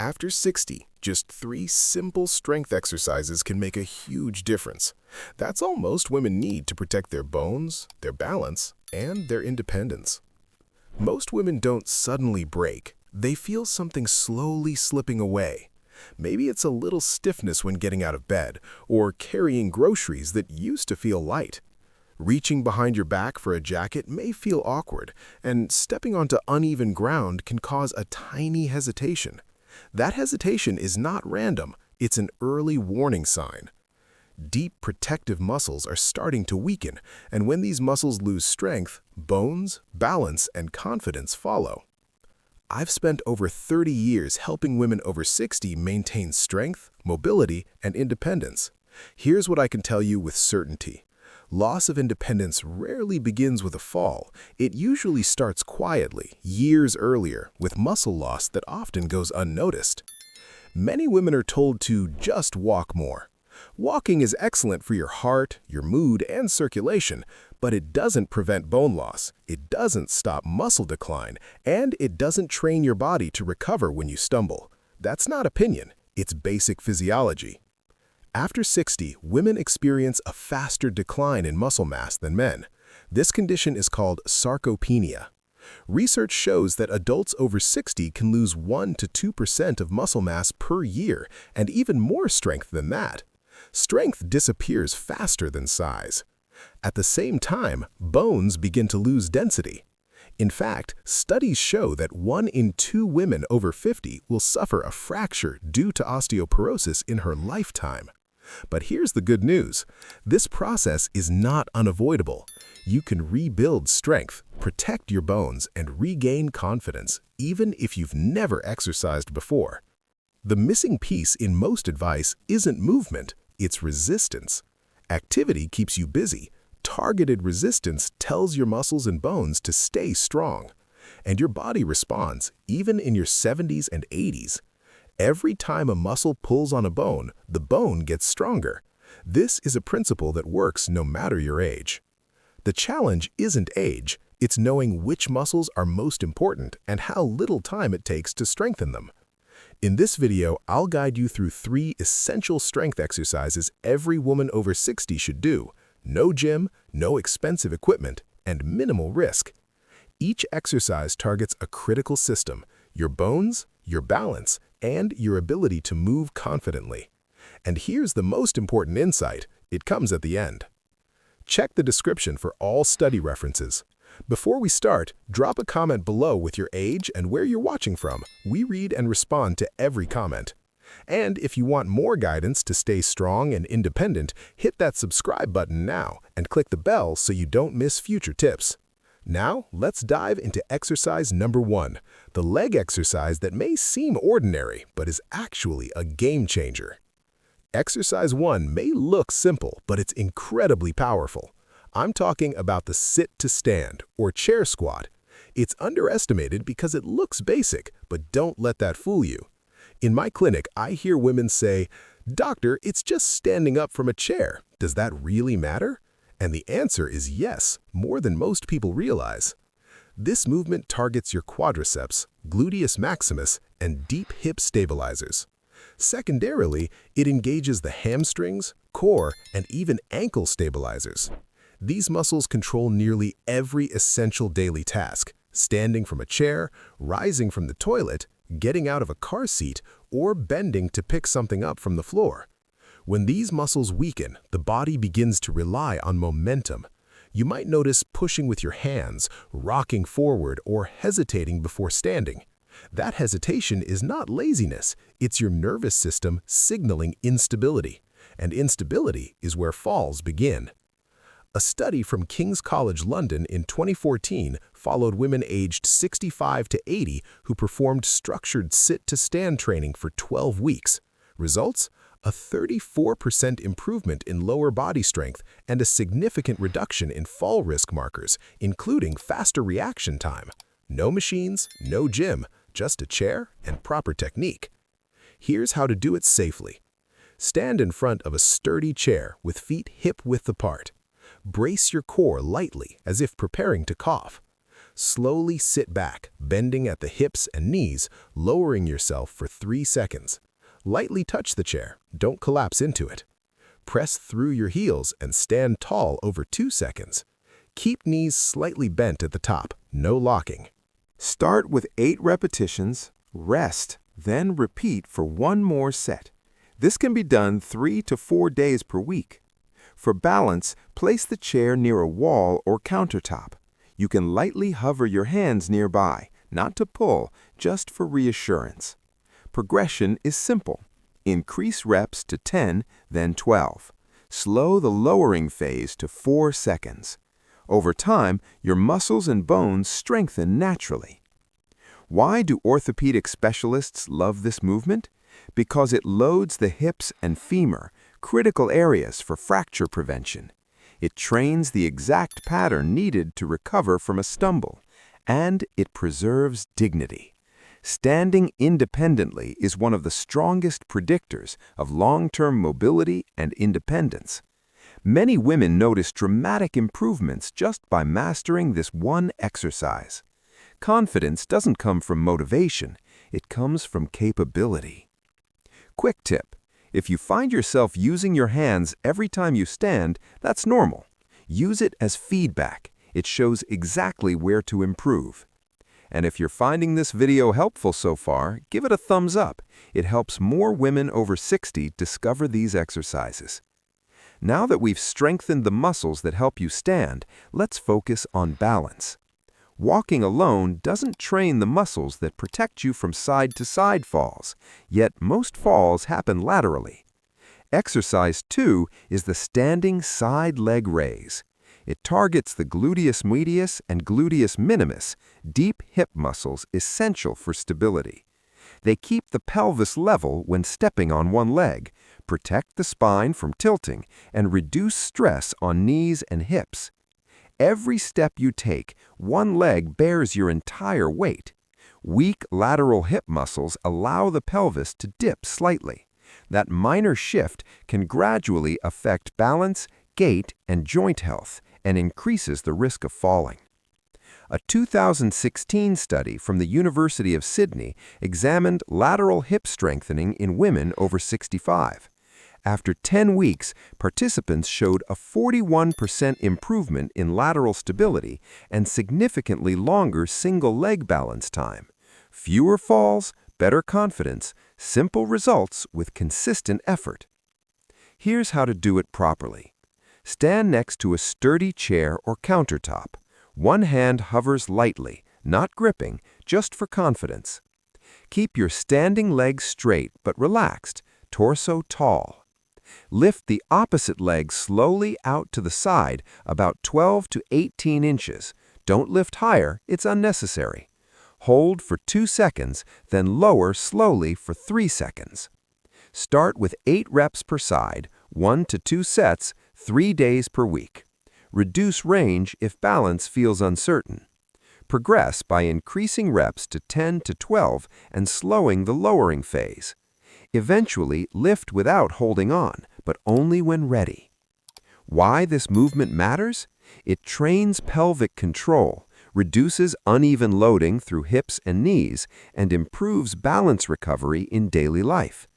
After 60, just 3 simple strength exercises can make a huge difference. That's all most women need to protect their bones, their balance, and their independence. Most women don't suddenly break. They feel something slowly slipping away. Maybe it's a little stiffness when getting out of bed, or carrying groceries that used to feel light. Reaching behind your back for a jacket may feel awkward, and stepping onto uneven ground can cause a tiny hesitation. That hesitation is not random, it's an early warning sign. Deep protective muscles are starting to weaken, and when these muscles lose strength, bones, balance, and confidence follow. I've spent over 30 years helping women over 60 maintain strength, mobility, and independence. Here's what I can tell you with certainty. Loss of independence rarely begins with a fall. It usually starts quietly, years earlier, with muscle loss that often goes unnoticed. Many women are told to just walk more. Walking is excellent for your heart, your mood, and circulation, but it doesn't prevent bone loss, it doesn't stop muscle decline, and it doesn't train your body to recover when you stumble. That's not opinion, it's basic physiology. After 60, women experience a faster decline in muscle mass than men. This condition is called sarcopenia. Research shows that adults over 60 can lose 1 to 2% of muscle mass per year, and even more strength than that. Strength disappears faster than size. At the same time, bones begin to lose density. In fact, studies show that 1 in 2 women over 50 will suffer a fracture due to osteoporosis in her lifetime. But here's the good news. This process is not unavoidable. You can rebuild strength, protect your bones, and regain confidence, even if you've never exercised before. The missing piece in most advice isn't movement, it's resistance. Activity keeps you busy. Targeted resistance tells your muscles and bones to stay strong. And your body responds, even in your 70s and 80s. Every time a muscle pulls on a bone, the bone gets stronger. This is a principle that works no matter your age. The challenge isn't age, it's knowing which muscles are most important and how little time it takes to strengthen them. In this video, I'll guide you through 3 essential strength exercises every woman over 60 should do. No gym, no expensive equipment, and minimal risk. Each exercise targets a critical system: your bones, your balance, and your ability to move confidently. And here's the most important insight. It comes at the end. Check the description for all study references. Before we start, drop a comment below with your age and where you're watching from. We read and respond to every comment. And if you want more guidance to stay strong and independent, hit that subscribe button now and click the bell so you don't miss future tips. Now, let's dive into exercise number 1, the leg exercise that may seem ordinary, but is actually a game changer. Exercise 1 may look simple, but it's incredibly powerful. I'm talking about the sit-to-stand, or chair squat. It's underestimated because it looks basic, but don't let that fool you. In my clinic, I hear women say, "Doctor, it's just standing up from a chair. Does that really matter?" And the answer is yes, more than most people realize. This movement targets your quadriceps, gluteus maximus, and deep hip stabilizers. Secondarily, it engages the hamstrings, core, and even ankle stabilizers. These muscles control nearly every essential daily task: standing from a chair, rising from the toilet, getting out of a car seat, or bending to pick something up from the floor. When these muscles weaken, the body begins to rely on momentum. You might notice pushing with your hands, rocking forward, or hesitating before standing. That hesitation is not laziness, it's your nervous system signaling instability. And instability is where falls begin. A study from King's College London in 2014 followed women aged 65 to 80 who performed structured sit-to-stand training for 12 weeks. Results? A 34% improvement in lower body strength and a significant reduction in fall risk markers, including faster reaction time. No machines, no gym, just a chair and proper technique. Here's how to do it safely. Stand in front of a sturdy chair with feet hip-width apart. Brace your core lightly as if preparing to cough. Slowly sit back, bending at the hips and knees, lowering yourself for 3 seconds. Lightly touch the chair, don't collapse into it. Press through your heels and stand tall over 2 seconds. Keep knees slightly bent at the top, no locking. Start with 8 repetitions, rest, then repeat for one more set. This can be done 3 to 4 days per week. For balance, place the chair near a wall or countertop. You can lightly hover your hands nearby, not to pull, just for reassurance. Progression is simple. Increase reps to 10, then 12. Slow the lowering phase to 4 seconds. Over time, your muscles and bones strengthen naturally. Why do orthopedic specialists love this movement? Because it loads the hips and femur, critical areas for fracture prevention. It trains the exact pattern needed to recover from a stumble, and it preserves dignity. Standing independently is one of the strongest predictors of long-term mobility and independence. Many women notice dramatic improvements just by mastering this one exercise. Confidence doesn't come from motivation, it comes from capability. Quick tip: if you find yourself using your hands every time you stand, that's normal. Use it as feedback. It shows exactly where to improve. And if you're finding this video helpful so far, give it a thumbs up. It helps more women over 60 discover these exercises. Now that we've strengthened the muscles that help you stand, let's focus on balance. Walking alone doesn't train the muscles that protect you from side-to-side falls, yet most falls happen laterally. Exercise 2 is the standing side leg raise. It targets the gluteus medius and gluteus minimus, deep hip muscles essential for stability. They keep the pelvis level when stepping on one leg, protect the spine from tilting, and reduce stress on knees and hips. Every step you take, one leg bears your entire weight. Weak lateral hip muscles allow the pelvis to dip slightly. That minor shift can gradually affect balance, gait, and joint health, and increases the risk of falling. A 2016 study from the University of Sydney examined lateral hip strengthening in women over 65. After 10 weeks, participants showed a 41% improvement in lateral stability and significantly longer single leg balance time. Fewer falls, better confidence, simple results with consistent effort. Here's how to do it properly. Stand next to a sturdy chair or countertop. One hand hovers lightly, not gripping, just for confidence. Keep your standing legs straight but relaxed, torso tall. Lift the opposite leg slowly out to the side, about 12 to 18 inches. Don't lift higher, it's unnecessary. Hold for 2 seconds, then lower slowly for 3 seconds. Start with 8 reps per side, 1 to 2 sets, 3 days per week. Reduce range if balance feels uncertain. Progress by increasing reps to 10 to 12 and slowing the lowering phase. Eventually, lift without holding on, but only when ready. Why this movement matters? It trains pelvic control, reduces uneven loading through hips and knees, and improves balance recovery in daily life.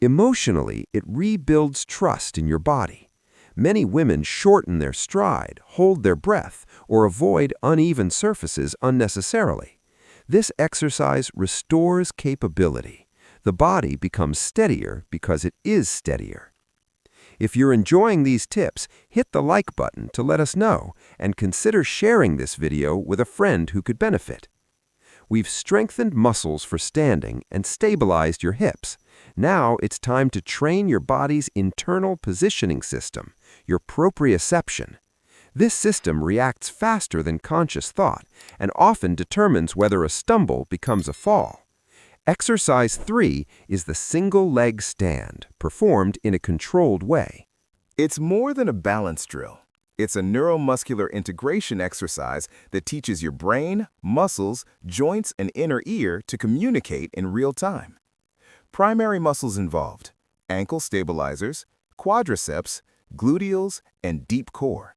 Emotionally, it rebuilds trust in your body. Many women shorten their stride, hold their breath, or avoid uneven surfaces unnecessarily. This exercise restores capability. The body becomes steadier because it is steadier. If you're enjoying these tips, hit the like button to let us know and consider sharing this video with a friend who could benefit. We've strengthened muscles for standing and stabilized your hips. Now it's time to train your body's internal positioning system, your proprioception. This system reacts faster than conscious thought and often determines whether a stumble becomes a fall. Exercise 3 is the single leg stand, performed in a controlled way. It's more than a balance drill. It's a neuromuscular integration exercise that teaches your brain, muscles, joints, and inner ear to communicate in real time. Primary muscles involved: ankle stabilizers, quadriceps, gluteals, and deep core.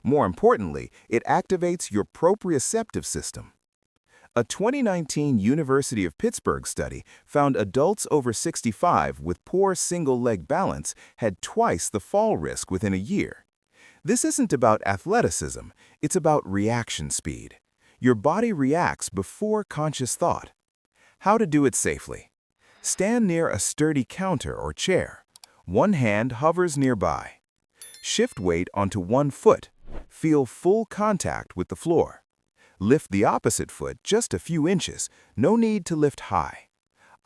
More importantly, it activates your proprioceptive system. A 2019 University of Pittsburgh study found adults over 65 with poor single-leg balance had twice the fall risk within a year. This isn't about athleticism, it's about reaction speed. Your body reacts before conscious thought. How to do it safely. Stand near a sturdy counter or chair. One hand hovers nearby. Shift weight onto one foot. Feel full contact with the floor. Lift the opposite foot just a few inches, no need to lift high.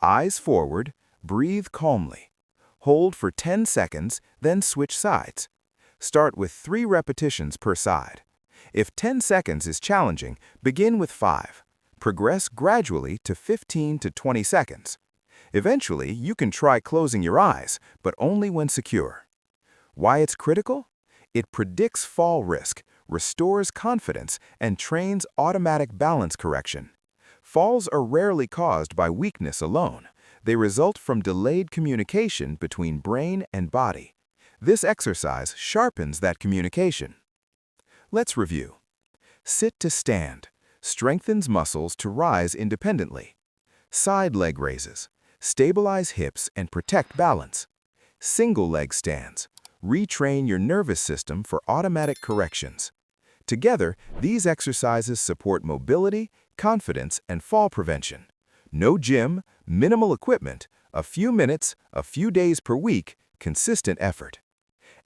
Eyes forward, breathe calmly. Hold for 10 seconds, then switch sides. Start with 3 repetitions per side. If 10 seconds is challenging, begin with 5. Progress gradually to 15 to 20 seconds. Eventually, you can try closing your eyes, but only when secure. Why it's critical? It predicts fall risk, restores confidence, and trains automatic balance correction. Falls are rarely caused by weakness alone. They result from delayed communication between brain and body. This exercise sharpens that communication. Let's review. Sit to stand. Strengthens muscles to rise independently. Side leg raises. Stabilize hips and protect balance. Single leg stands. Retrain your nervous system for automatic corrections. Together, these exercises support mobility, confidence, and fall prevention. No gym, minimal equipment, a few minutes, a few days per week, consistent effort.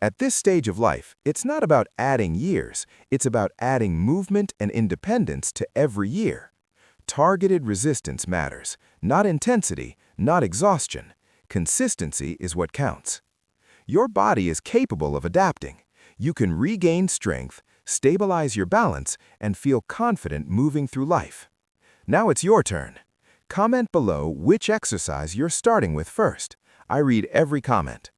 At this stage of life, it's not about adding years, it's about adding movement and independence to every year. Targeted resistance matters, not intensity, not exhaustion. Consistency is what counts. Your body is capable of adapting. You can regain strength, stabilize your balance, and feel confident moving through life. Now it's your turn. Comment below which exercise you're starting with first. I read every comment.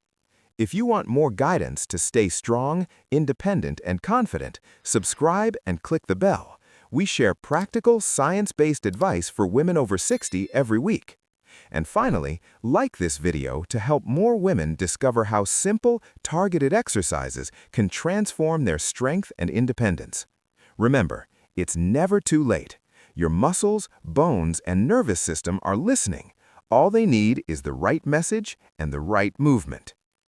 If you want more guidance to stay strong, independent, and confident, subscribe and click the bell. We share practical, science-based advice for women over 60 every week. And finally, like this video to help more women discover how simple, targeted exercises can transform their strength and independence. Remember, it's never too late. Your muscles, bones, and nervous system are listening. All they need is the right message and the right movement.